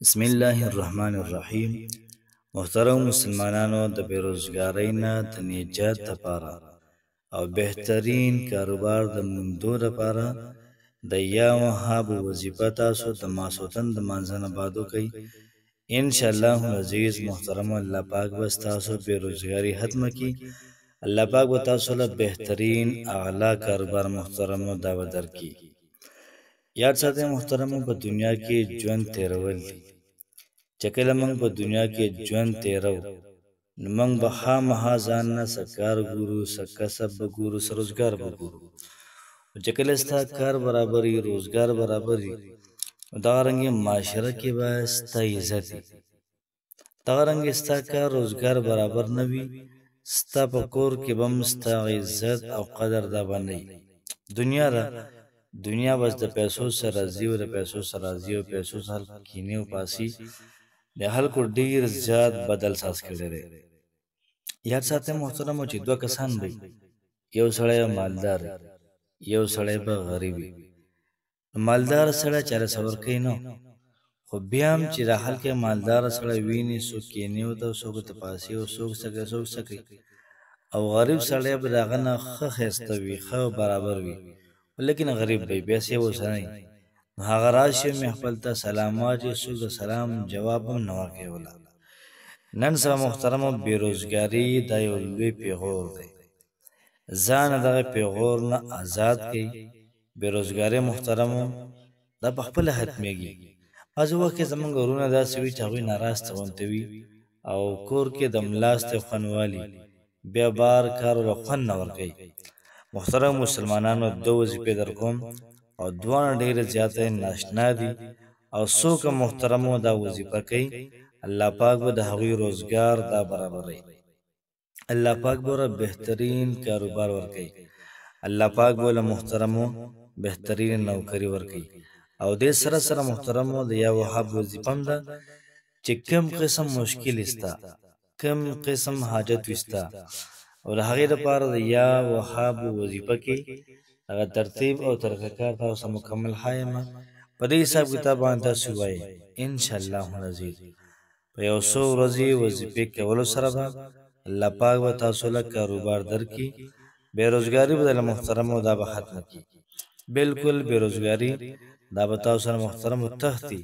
بسم الله الرحمن الرحیم. محترم مسلمانانو، د بیروزګارۍ نه د نجات لپاره او بهترین کاروبار د موندو لپاره د یا وهاب وظیفه تاسو د ماسوتن د مانځه نه بعد وکئ. انشاءالله العزیز محترم الله پاک به ستاسو بیروزګاري ختمه کړي. الله پاک به تاسو له بهترین اعلی کاروبار محترمو دا به درکړي. یاد ساتئ محترمو، په دنیا کې ژوند تیرول دي. چې کله موږ په دنیا کې ژوند تیرو نو موږ به خامخا ځان نه څه کار ګورو، څه کسب به ګورو، څه روزګار به ګورو. چې کله ستا کار برابر وي، روزګار برابر وي، نو دغه رنګې معاشره کې به ستا عزت وي. دغه رنګې ستا کار روزګار برابر نه وي، ستا په کور کې به هم ستا عزت او قدر دا به نه وي. دنیا بس د پیسو سره راځي او د پیسو سره راځي او پیسو سره کینې او پاسي د خلکو ډېر زیات بدل ساز کړی دی. یاد ساتئ محترمو چې دوه کسان به یو سړی مالدار یو سړی به غریب وي. مالدار سړی چاله څه ورکوي نه، خو بیا هم چې دا خلک مالدار سړی ویني، څوک کینې ورته، څوک ورته پاسي او څوک څه کوي څوک څه کوي. او غریب سړی به د هغه نه ښه ښایسته وي، ښه برابر وي، لیکن غریب به پیسې ورسره نه وي. نو هغه راشي مې خپل ته سلام واچي، څوک د سلام جواب هم نه ورکوي. ولا نن سبا محترمو بېروزګاري دا یو لوی پیغور دی. ځان دغه پیغور نه آزاد کړئ. بېروزګاري محترمو دا په خپله ختمېږي. بعضې وخت کې زموږ ورونه داسې وي چې هغوی ناراسته غوندې وي او کور کې د ملاستې خوند والي، بیا بار کار له خوند نه ورکوي. محترم مسلمانانو، دو وظیفې در کوم او دواړه ډېرې زیاتې ناشنا دي او څوک محترمو دا وظیفه کوي، الله پاک به د هغوی روزګار دا برابروي. الله پاک به ورته بهترین کاروبار ورکوي. الله پاک به له محترمو بهترین نوکري ورکوي. او دې سره سره محترمو د یا وهاب وظیفه هم ده چې کوم قسم مشکل ستا، کوم قسم حاجت وستا، او د هغې لپاره د یا وهاب وظیفه کې هغه ترتیب او طریقه کار تاسو مکمل ښایم. په دې حساب کتاب باندې تاسو وایئ انشاءالله العزیز په یو څو ورځې وظیفې کولو سره به الله پاک به تاسو له کاروبار درکړي. بېروزګاري به د محترمو دا به ختمه کړي. بلکل بېروزګاري دا به تاسو سره محترمو تښتي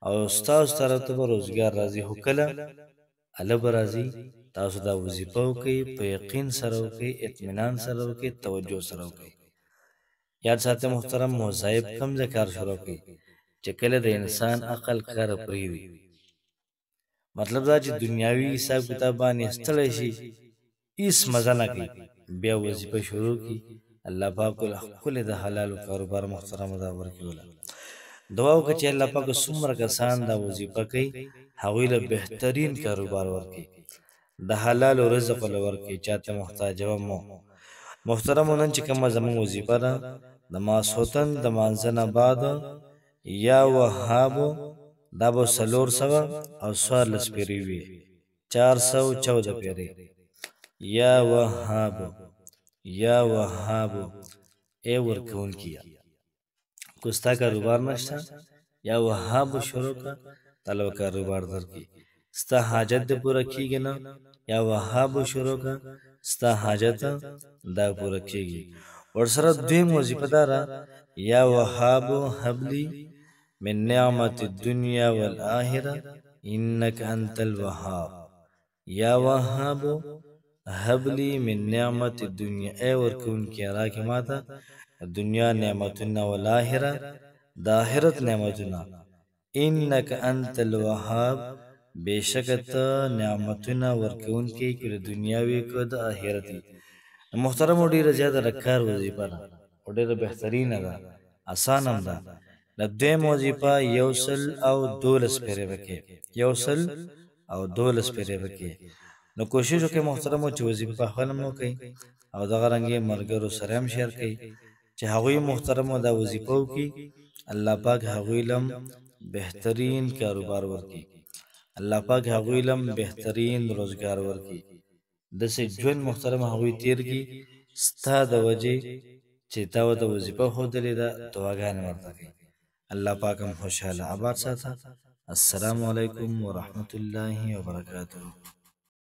او ستاسو طرف ته به روزګار راځي. خو کله هله به راځي، تاسو دا وظیفه وکئ، په یقین سره وکئ، اطمینان سره وکئ، توجه سره وکئ. یاد ساتئ محترم، مذاهب کوم ځای کار شروع کوي چې کله د انسان عقل کار پرېږدي. مطلب دا چې دنیاوي حساب کتاب باندې ستړی شي، هېڅ مزه نه کوي، بیا وظیفه شروع کړي. الله پاک ښکلی د حلالو کاروبار محترمو دا ورکړي. دعا وکړه چې الله پاک څومره کسان دا وظیفه کوي هغوی له بهترین کاروبار ورکړي، د حلالو رزق له ورکړي، چاته محتاج مو. محترمو نن چې کومه زموږ وظیفه ده د ماسخوتن د مانځه نه بعد یا وهابو دا به 400 او 14 پیرې وي، 414 پیرې. یا وهابو ای ورکوونکیه، که ستا کاروبار نشته یا وهابو شروع کړه، تعالی به کاروبار درکړي. ستا حاجت دې پوره کېږي نه، یا وهابو شروع کړه، ستا حاجت دا پوره کېږي. ورسره دویم وظیفه دا ده، یا وهابو هبلی من نعمت الدنیا والآخره انک انت الوهاب. یا وهابو هبلی من نعمت الدنیا، ای ورکوونکي راکړه ماته دنیا نعمتونه والآخره د آخرت نعمتونه. انک انت الوهاب، بېشکه ته نعمتونه ورکوونکی که د دنیا وي که د آخرت وي. محترمو ډېره زیاته د کار وظیفه ده او ډېره بهترینه ده، اسان هم ده. د دویم وظیفه 112 پیرې وکړي، 112 پیرې وکړي. نو کوشش وکړئ محترمو چې وظیفه په خپله هم وکړئ او دغه رنګې ملګرو سره هم شیر کړئ چې هغوی محترمو دا وظیفه وکړي. الله پاک هغوی له بهترین کاروبار ورکړي، الله پاک هغوی له بهترین روزګار ورکړي. داسې ژوند محترم هغوی تیر کړي ستا د وجې چې تا ورته وظیفه ښودلې ده. دعاګانې ورته کوي. الله پاک هم خوشحاله آباد ساته. السلام علیکم ورحمت الله وبرکاته.